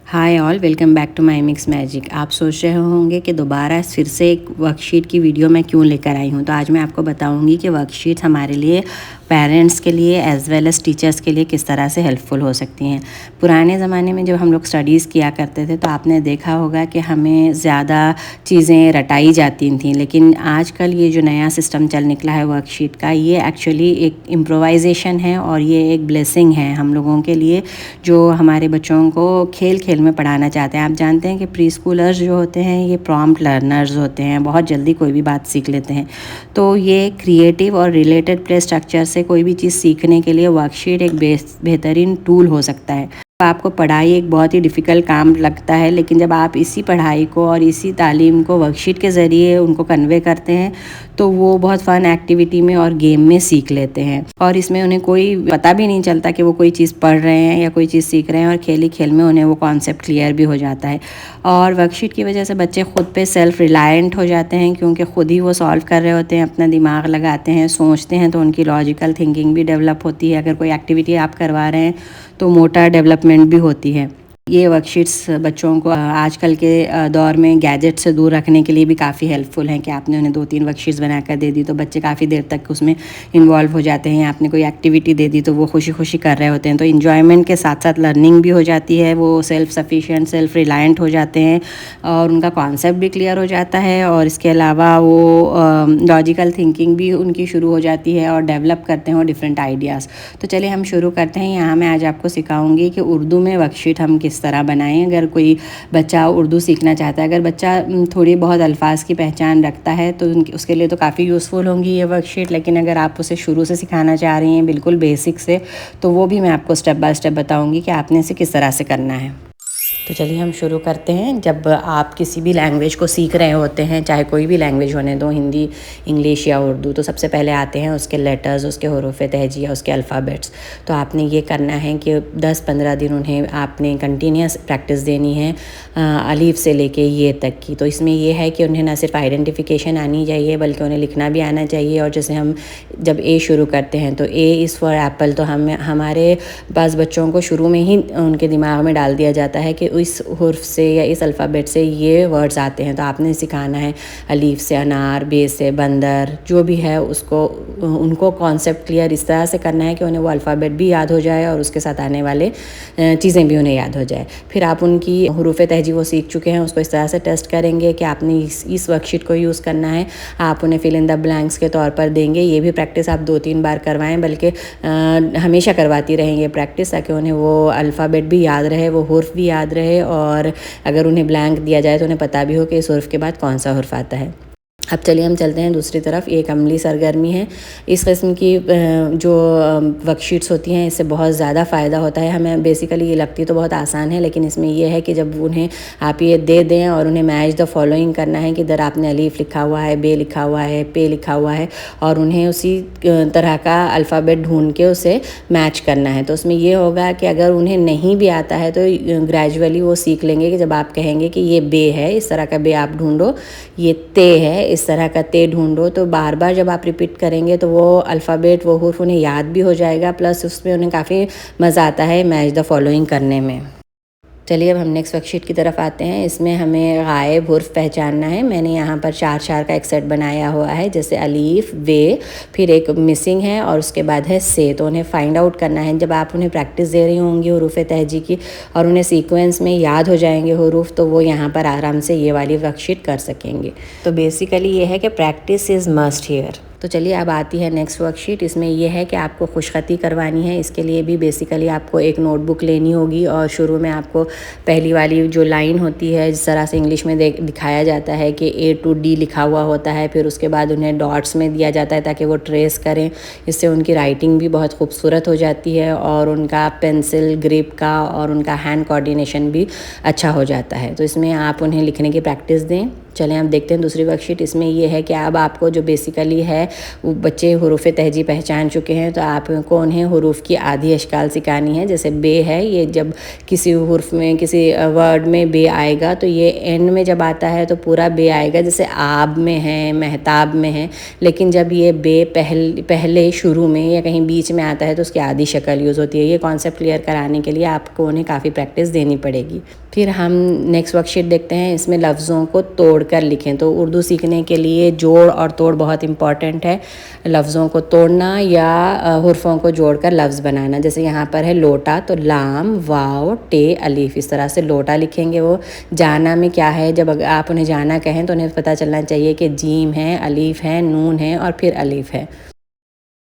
Hi all, welcome back to my mix magic. आप सोच रहे होंगे कि दोबारा फिर से एक वर्कशीट की वीडियो मैं क्यों लेकर आई हूँ। तो आज मैं आपको बताऊँगी कि वर्कशीट हमारे लिए, पेरेंट्स के लिए एज़ वेल एज़ टीचर्स के लिए किस तरह से हेल्पफुल हो सकती हैं। पुराने ज़माने में जब हम लोग स्टडीज़ किया करते थे तो आपने देखा होगा कि हमें ज़्यादा चीज़ें रटाई जाती थीं, लेकिन आजकल ये जो नया सिस्टम चल निकला है वर्कशीट का, ये एक्चुअली एक इम्प्रोवाइजेशन है और ये एक ब्लेसिंग है हम लोगों के लिए, जो हमारे बच्चों को खेल खेल में पढ़ाना चाहते हैं। आप जानते हैं कि प्री स्कूलर्स जो होते हैं ये प्रॉम्प्ट लर्नर्स होते हैं, बहुत जल्दी कोई भी बात सीख लेते हैं। तो ये क्रिएटिव और रिलेटेड प्ले स्ट्रक्चर से कोई भी चीज़ सीखने के लिए वर्कशीट एक बेहतरीन टूल हो सकता है। आपको पढ़ाई एक बहुत ही डिफ़िकल्ट काम लगता है, लेकिन जब आप इसी पढ़ाई को और इसी तालीम को वर्कशीट के ज़रिए उनको कन्वे करते हैं तो वो बहुत फ़न एक्टिविटी में और गेम में सीख लेते हैं, और इसमें उन्हें कोई पता भी नहीं चलता कि वो कोई चीज़ पढ़ रहे हैं या कोई चीज़ सीख रहे हैं, और खेल ही खेल में उन्हें वो कॉन्सेप्ट क्लियर भी हो जाता है। और वर्कशीट की वजह से बच्चे खुद पे सेल्फ रिलायंट हो जाते हैं, क्योंकि ख़ुद ही वो सॉल्व कर रहे होते हैं, अपना दिमाग लगाते हैं, सोचते हैं, तो उनकी लॉजिकल थिंकिंग भी डेवलप होती है। अगर कोई एक्टिविटी आप करवा रहे हैं तो मोटर डेवलपमेंट भी होती है। ये वर्कशीट्स बच्चों को आजकल के दौर में गैजेट से दूर रखने के लिए भी काफ़ी हेल्पफुल हैं कि आपने उन्हें 2-3 वर्कशीट्स बनाकर दे दी तो बच्चे काफ़ी देर तक उसमें इन्वॉल्व हो जाते हैं। आपने कोई एक्टिविटी दे दी तो वो खुशी खुशी कर रहे होते हैं, तो इन्जॉयमेंट के साथ साथ लर्निंग भी हो जाती है। वो सेल्फ सफिशिएंट, सेल्फ रिलायंट हो जाते हैं और उनका कॉन्सेप्ट भी क्लियर हो जाता है, और इसके अलावा वो लॉजिकल थिंकिंग भी उनकी शुरू हो जाती है और डेवलप करते हैं वो डिफरेंट आइडियाज़। तो चलिए हम शुरू करते हैं। यहाँ मैं आज आपको सिखाऊंगी कि उर्दू में वर्कशीट हम किस तरह बनाएं। अगर कोई बच्चा उर्दू सीखना चाहता है, अगर बच्चा थोड़ी बहुत अल्फाज की पहचान रखता है तो उसके लिए तो काफ़ी यूज़फुल होंगी ये वर्कशीट, लेकिन अगर आप उसे शुरू से सिखाना चाह रही हैं बिल्कुल बेसिक से, तो वो भी मैं आपको स्टेप बाय स्टेप बताऊंगी कि आपने इसे किस तरह से करना है। तो चलिए हम शुरू करते हैं। जब आप किसी भी लैंग्वेज को सीख रहे होते हैं, चाहे कोई भी लैंग्वेज होने दो, हिंदी, इंग्लिश या उर्दू, तो सबसे पहले आते हैं उसके लेटर्स, उसके हुरूफ तहजिया, उसके अल्फ़ाबेट्स। तो आपने ये करना है कि 10-15 दिन उन्हें आपने कंटिन्यूस प्रैक्टिस देनी है, अलीफ से लेके ये तक की। तो इसमें यह है कि उन्हें ना सिर्फ आइडेंटिफिकेशन आनी चाहिए बल्कि उन्हें लिखना भी आना चाहिए। और जैसे हम जब ए शुरू करते हैं तो ए इज़ फॉर एप्पल, तो हमारे पास बच्चों को शुरू में ही उनके दिमाग में डाल दिया जाता है कि इस हुर्फ से या इस अल्फ़ाबेट से ये वर्ड्स आते हैं। तो आपने सिखाना है अलीफ से अनार, बे से बंदर, जो भी है उसको, उनको कॉन्सेप्ट क्लियर इस तरह से करना है कि उन्हें वो अल्फ़ाबेट भी याद हो जाए और उसके साथ आने वाले चीज़ें भी उन्हें याद हो जाए। फिर आप उनकी हुरूफ तहजी वो सीख चुके हैं, उसको इस तरह से टेस्ट करेंगे कि आपने इस वर्कशीट को यूज़ करना है। आप उन्हें फिल इन द ब्लैंक्स के तौर पर देंगे। ये भी प्रैक्टिस आप 2-3 बार करवाएं, बल्कि हमेशा करवाती रहेंगे प्रैक्टिस, ताकि उन्हें वो अल्फ़ाबेट भी याद रहे, वो हुर्फ भी याद रहे, और अगर उन्हें ब्लैंक दिया जाए तो उन्हें पता भी हो कि इस हुर्फ के बाद कौन सा हुर्फ आता है। अब चलिए हम चलते हैं दूसरी तरफ। एक अमली सरगर्मी है। इस किस्म की जो वर्कशीट्स होती हैं इससे बहुत ज़्यादा फ़ायदा होता है हमें। बेसिकली ये लगती तो बहुत आसान है, लेकिन इसमें यह है कि जब उन्हें आप ये दे दें और उन्हें मैच द फॉलोइंग करना है कि इधर आपने अलीफ लिखा हुआ है, बे लिखा हुआ है, पे लिखा हुआ है, और उन्हें उसी तरह का अल्फ़ाबेट ढूंढ के उसे मैच करना है। तो उसमें ये होगा कि अगर उन्हें नहीं भी आता है तो ग्रेजुअली वो सीख लेंगे कि जब आप कहेंगे कि ये बे है, इस तरह का बे आप ढूंढो, ये ते है, इस तरह का ते ढूंढो, तो बार बार जब आप रिपीट करेंगे तो वो अल्फ़ाबेट, वो हुर्फ उन्हें याद भी हो जाएगा, प्लस उसमें उन्हें काफ़ी मज़ा आता है मैच द फॉलोइंग करने में। चलिए अब हम नेक्स्ट वर्कशीट की तरफ आते हैं। इसमें हमें गायब हुर्फ पहचानना है। मैंने यहाँ पर 4-4 का एक सेट बनाया हुआ है, जैसे अलीफ, वे, फिर एक मिसिंग है और उसके बाद है से। तो उन्हें फाइंड आउट करना है। जब आप उन्हें प्रैक्टिस दे रही होंगी हुरूफ तहजी की और उन्हें सीक्वेंस में याद हो जाएंगे हुरूफ, तो वो यहाँ पर आराम से ये वाली वर्कशीट कर सकेंगे। तो बेसिकली ये है कि प्रैक्टिस इज़ मस्ट हियर। तो चलिए अब आती है नेक्स्ट वर्कशीट। इसमें यह है कि आपको खुशखती करवानी है। इसके लिए भी बेसिकली आपको एक नोटबुक लेनी होगी और शुरू में आपको पहली वाली जो लाइन होती है, जिस तरह से इंग्लिश में दिखाया जाता है कि A to D लिखा हुआ होता है, फिर उसके बाद उन्हें डॉट्स में दिया जाता है ताकि वो ट्रेस करें। इससे उनकी राइटिंग भी बहुत खूबसूरत हो जाती है और उनका पेंसिल ग्रिप का और उनका हैंड कोऑर्डिनेशन भी अच्छा हो जाता है। तो इसमें आप उन्हें लिखने की प्रैक्टिस दें। चलें अब देखते हैं दूसरी वर्कशीट। इसमें यह है कि अब आपको जो बेसिकली है है वो बच्चे हुरूफ तहजी पहचान चुके हैं, तो आपको उन्हें हुरूफ की आधी अशकाल सिखानी है। जैसे बे है, ये जब किसी हुर्फ में किसी वर्ड में बे आएगा तो ये एंड में जब आता है तो पूरा बे आएगा, जैसे आब में है, महताब में है। लेकिन जब ये बे पहले शुरू में या कहीं बीच में आता है तो उसकी आधी शक्ल यूज़ होती है। ये कॉन्सेप्ट क्लियर कराने के लिए आपको उन्हें काफ़ी प्रैक्टिस देनी पड़ेगी। फिर हम नेक्स्ट वर्कशीट देखते हैं। इसमें लफ्ज़ों को तोड़कर लिखें। तो उर्दू सीखने के लिए जोड़ और तोड़ बहुत इंपॉर्टेंट है। लफ्ज़ों को तोड़ना या हुर्फ़ों को जोड़कर लफ्ज़ बनाना। जैसे यहाँ पर है लोटा, तो लाम, वाव, टे, अलीफ, इस तरह से लोटा लिखेंगे। वो जाना में क्या है, जब आप उन्हें जाना कहें तो उन्हें पता चलना चाहिए कि जीम है, अलीफ है, नून है और फिर अलीफ है।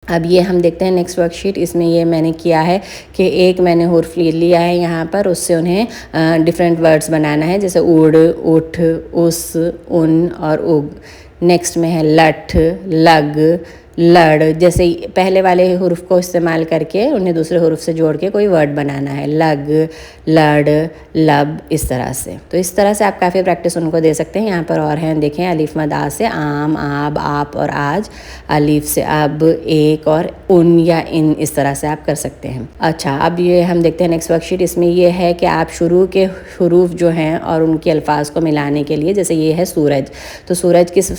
अब ये हम देखते हैं नेक्स्ट वर्कशीट। इसमें ये मैंने किया है कि एक मैंने हुर्फ लिया है यहाँ पर, उससे उन्हें डिफरेंट वर्ड्स बनाना है। जैसे उड़, उठ, उस, उन और उग। नेक्स्ट में है लठ, लग, लड़। जैसे पहले वाले हुर्फ को इस्तेमाल करके उन्हें दूसरे हुर्फ से जोड़ के कोई वर्ड बनाना है। लग, लड़, लब, इस तरह से। तो इस तरह से आप काफ़ी प्रैक्टिस उनको दे सकते हैं। यहाँ पर और हैं, देखें। अलीफ मद आ से आम, आब, आप और आज। अलीफ से अब, एक और उन या इन, इस तरह से आप कर सकते हैं। अच्छा, अब ये हम देखते हैं नेक्स्ट वर्कशीट। इसमें ये है कि आप शुरू के हुरूफ जो हैं और उनके अल्फाज को मिलाने के लिए, जैसे ये है सूरज, तो सूरज किस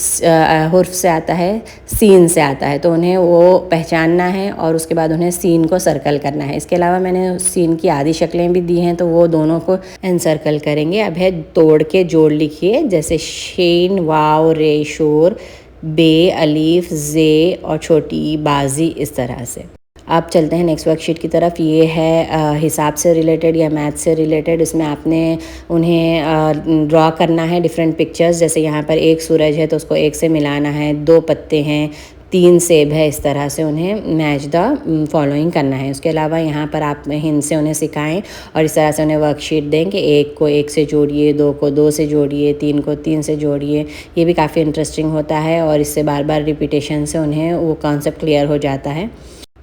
हुर्फ से आता है, सीन से आता है, तो उन्हें वो पहचानना है और उसके बाद उन्हें सीन को सर्कल करना है। इसके अलावा मैंने सीन की आधी शक्लें भी दी हैं, तो वो दोनों को एनसर्कल करेंगे। अब है तोड़ के जोड़ लिखिए। जैसे शीन, वाव, रे, शोर, बे, अलीफ, जे और छोटी बाजी, इस तरह से। आप चलते हैं नेक्स्ट वर्कशीट की तरफ। ये है हिसाब से रिलेटेड या मैथ से रिलेटेड। इसमें आपने उन्हें ड्रॉ करना है डिफरेंट पिक्चर्स। जैसे यहाँ पर एक सूरज है तो उसको एक से मिलाना है, 2 पत्ते हैं, 3 सेब है, इस तरह से उन्हें मैच द फॉलोइंग करना है। उसके अलावा यहाँ पर आप हिंद से उन्हें सिखाएं और इस तरह से उन्हें वर्कशीट दें कि 1 को 1 से जोड़िए, 2 को 2 से जोड़िए, 3 को 3 से जोड़िए। ये भी काफ़ी इंटरेस्टिंग होता है और इससे बार बार रिपीटेशन से उन्हें वो कॉन्सेप्ट क्लियर हो जाता है।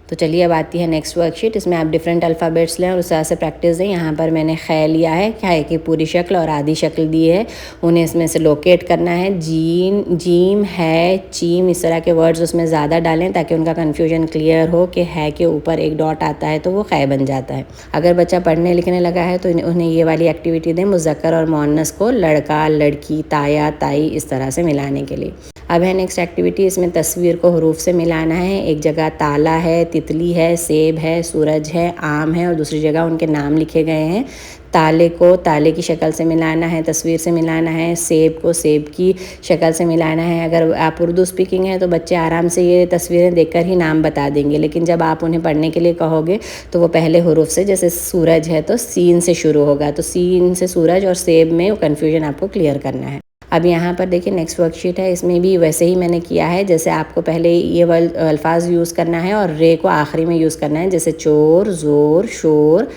तो चलिए अब आती है नेक्स्ट वर्कशीट। इसमें आप डिफरेंट अल्फ़ाबेट्स लें और उस तरह से प्रैक्टिस दें। यहाँ पर मैंने ख़ै लिया है, ख़ै की पूरी शक्ल और आधी शक्ल दी है। उन्हें इसमें से लोकेट करना है। जीन, जीम, है, चीम, इस तरह के वर्ड्स उसमें ज़्यादा डालें ताकि उनका कन्फ्यूजन क्लियर हो कि है के ऊपर एक डॉट आता है तो वो ख़ै बन जाता है। अगर बच्चा पढ़ने लिखने लगा है तो उन्हें ये वाली एक्टिविटी दें, मुज़क्कर और मुअन्नस को लड़का, लड़की, ताया, ताई, इस तरह से मिलाने के लिए। अब है नेक्स्ट एक्टिविटी। इसमें तस्वीर को हुरूफ से मिलाना है। एक जगह ताला है, तितली है, सेब है, सूरज है, आम है और दूसरी जगह उनके नाम लिखे गए हैं। ताले को ताले की शक्ल से मिलाना है, तस्वीर से मिलाना है। सेब को सेब की शक्ल से मिलाना है। अगर आप उर्दू स्पीकिंग है तो बच्चे आराम से ये तस्वीरें देखकर ही नाम बता देंगे, लेकिन जब आप उन्हें पढ़ने के लिए कहोगे तो वो पहले हुरूफ से, जैसे सूरज है तो सीन से शुरू होगा, तो सीन से सूरज और सेब में वो कन्फ्यूजन आपको क्लियर करना है। अब यहाँ पर देखिए नेक्स्ट वर्कशीट है। इसमें भी वैसे ही मैंने किया है। जैसे आपको पहले ये अल्फाज यूज़ करना है और रे को आखिरी में यूज़ करना है, जैसे चोर, ज़ोर, शोर,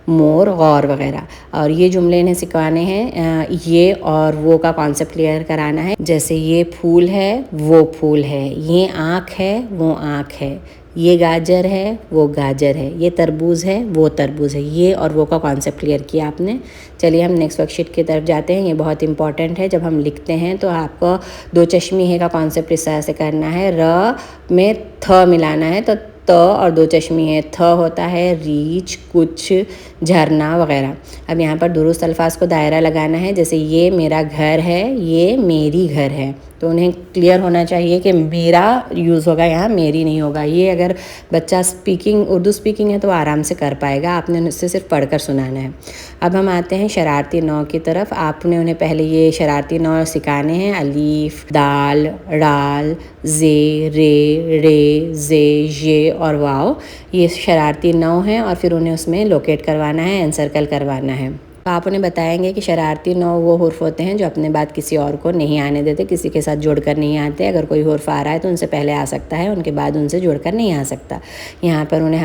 मोर, गौर वगैरह। और ये जुमले इन्हें सिखाने हैं। ये और वो का कॉन्सेप्ट क्लियर कराना है। जैसे ये फूल है, वो फूल है। ये आँख है, वो आँख है। ये गाजर है, वो गाजर है। ये तरबूज है, वो तरबूज है। ये और वो का कॉन्सेप्ट क्लियर किया आपने। चलिए हम नेक्स्ट वर्कशीट की तरफ जाते हैं। ये बहुत इंपॉर्टेंट है। जब हम लिखते हैं तो आपको 2 चश्मी है का कॉन्सेप्ट इस तरह से करना है। र में थ मिलाना है, तो त और 2 चश्मी है। थ होता है रीछ, कुछ, झरना वगैरह। अब यहाँ पर दुरुस्त अल्फाज को दायरा लगाना है। जैसे ये मेरा घर है, ये मेरी घर है, तो उन्हें क्लियर होना चाहिए कि मेरा यूज़ होगा यहाँ, मेरी नहीं होगा। ये अगर बच्चा उर्दू स्पीकिंग है तो आराम से कर पाएगा। आपने उससे सिर्फ पढ़कर सुनाना है। अब हम आते हैं शरारती नौ की तरफ। आपने उन्हें पहले ये शरारती नौ सिखाने हैं। अलीफ, दाल, डाल, जे, रे, जे, ये और वाव, ये शरारती नौ हैं और फिर उन्हें उसमें लोकेट करवाना है, एनसर्कल करवाना है। तो आप उन्हें बताएंगे कि शरारती नौ वो हुर्फ होते हैं जो अपने बाद किसी और को नहीं आने देते, किसी के साथ जुड़कर नहीं आते। अगर कोई हुर्फ आ रहा है तो उनसे पहले आ सकता है, उनके बाद उनसे जुड़कर नहीं आ सकता। यहाँ पर उन्हें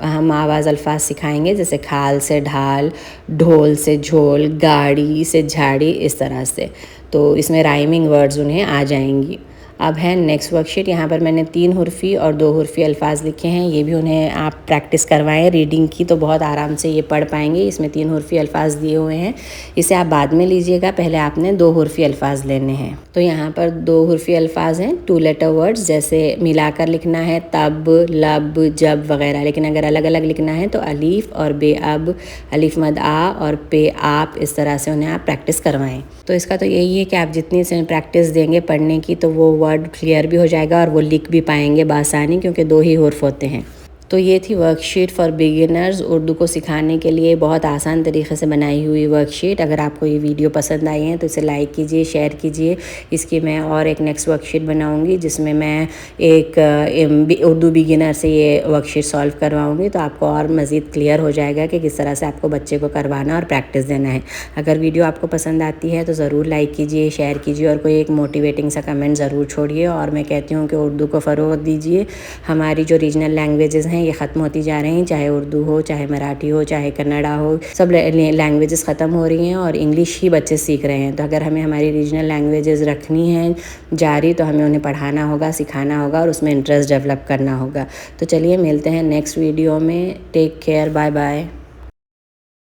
हम आवाज़ अल्फाज सिखाएंगे, जैसे खाल से ढाल, ढोल से झोल, गाड़ी से झाड़ी, इस तरह से। तो इसमें राइमिंग वर्ड्स उन्हें आ जाएंगी। अब है नेक्स्ट वर्कशीट। यहाँ पर मैंने 3 हुर्फ़ी और 2 हुर्फ़ी अल्फाज लिखे हैं। ये भी उन्हें आप प्रैक्टिस करवाएं रीडिंग की, तो बहुत आराम से ये पढ़ पाएंगे। इसमें 3 हुर्फ़ी अल्फाज दिए हुए हैं, इसे आप बाद में लीजिएगा, पहले आपने 2 हुर्फ़ी अल्फाज लेने हैं। तो यहाँ पर 2 हुर्फ़ी अल्फाज हैं, 2 लेटर वर्ड्स, जैसे मिलाकर लिखना है तब, लब, जब वगैरह। लेकिन अगर अलग अलग लिखना है तो अलीफ और बे अब, अलीफ मद आ और पे आप, इस तरह से उन्हें आप प्रैक्टिस करवाएं। तो इसका तो यही है कि आप जितनी से प्रैक्टिस देंगे पढ़ने की, तो वो वर्ड क्लियर भी हो जाएगा और वो लिख भी पाएंगे बआसानी, क्योंकि 2 ही हुर्फ होते हैं। तो ये थी वर्कशीट फॉर बिगिनर्स, उर्दू को सिखाने के लिए बहुत आसान तरीके से बनाई हुई वर्कशीट। अगर आपको ये वीडियो पसंद आई है तो इसे लाइक कीजिए, शेयर कीजिए। इसकी मैं और एक नेक्स्ट वर्कशीट बनाऊंगी जिसमें मैं एक उर्दू बिगिनर से ये वर्कशीट सॉल्व करवाऊंगी, तो आपको और मज़ीद क्लियर हो जाएगा कि किस तरह से आपको बच्चे को करवाना और प्रैक्टिस देना है। अगर वीडियो आपको पसंद आती है तो ज़रूर लाइक कीजिए, शेयर कीजिए और कोई एक मोटिवेटिंग सा कमेंट ज़रूर छोड़िए। और मैं कहती हूँ कि उर्दू को फ़रोग़ दीजिए। हमारी जो रीजनल लैंग्वेजेज़ ये ख़त्म होती जा रही हैं, चाहे उर्दू हो, चाहे मराठी हो, चाहे कन्नड़ा हो, सब लैंग्वेजेस ख़त्म हो रही हैं और इंग्लिश ही बच्चे सीख रहे हैं। तो अगर हमें हमारी रीजनल लैंग्वेजेस रखनी है जारी, तो हमें उन्हें पढ़ाना होगा, सिखाना होगा और उसमें इंटरेस्ट डेवलप करना होगा। तो चलिए मिलते हैं नेक्स्ट वीडियो में। Take care, bye bye.